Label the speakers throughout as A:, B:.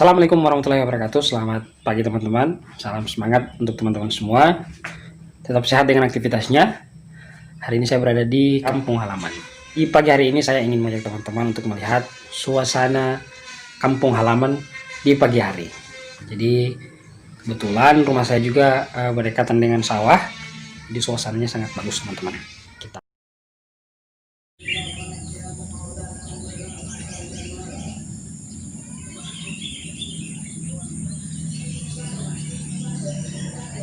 A: Assalamualaikum warahmatullahi wabarakatuh. Selamat pagi teman-teman. Salam semangat untuk teman-teman semua. Tetap sehat dengan aktivitasnya. Hari ini saya berada di kampung halaman. Di pagi hari ini saya ingin mengajak teman-teman untuk melihat suasana kampung halaman di pagi hari. Jadi kebetulan rumah saya juga berdekatan dengan sawah. Jadi suasananya sangat bagus teman-teman.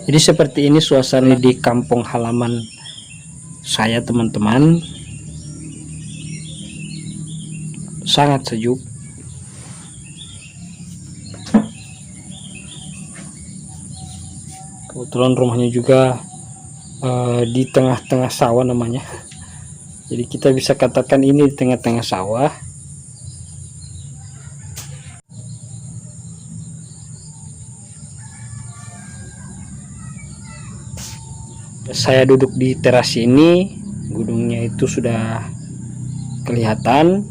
A: Jadi seperti ini suasana di kampung halaman saya teman-teman. Sangat sejuk. Kebetulan rumahnya juga di tengah-tengah sawah namanya. Jadi kita bisa katakan ini di tengah-tengah sawah. Saya duduk di teras ini, gunungnya itu sudah kelihatan.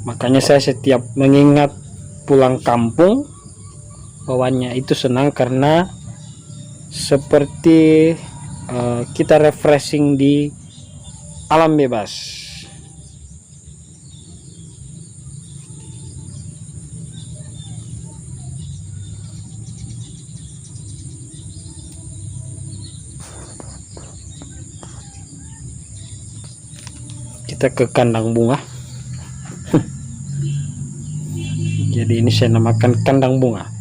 A: Makanya saya setiap mengingat pulang kampung, bawaannya itu senang karena seperti kita refreshing di alam bebas. Kita ke kandang bunga. Jadi ini saya namakan kandang bunga.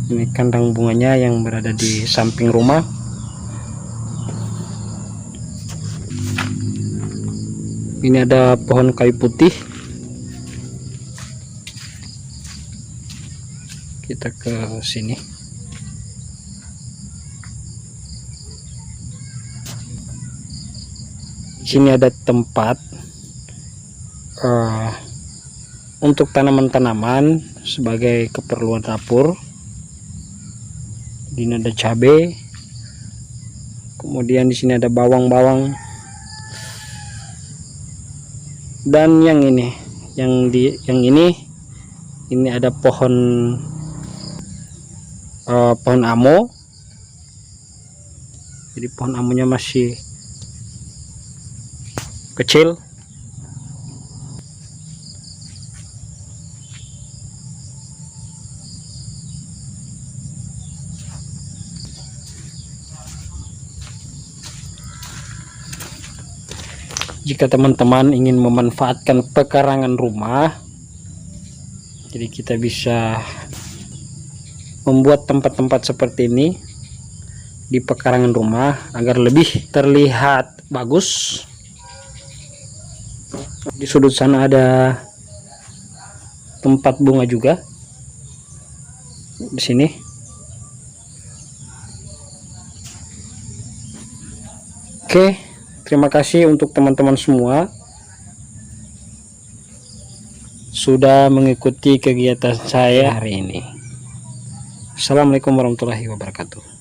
A: Ini kandang bunganya yang berada di samping rumah. Ini ada pohon kayu putih. Kita ke sini. Di sini ada tempat untuk tanaman-tanaman sebagai keperluan dapur. Ini ada cabai, kemudian di sini ada bawang-bawang, dan yang ini, yang ini ada pohon amo. Jadi pohon amonya masih kecil. Jika teman-teman ingin memanfaatkan pekarangan rumah, jadi kita bisa membuat tempat-tempat seperti ini di pekarangan rumah agar lebih terlihat bagus. Di sudut sana ada tempat bunga juga. Di sini. Oke, terima kasih untuk teman-teman semua sudah mengikuti kegiatan saya hari ini. Assalamualaikum warahmatullahi wabarakatuh.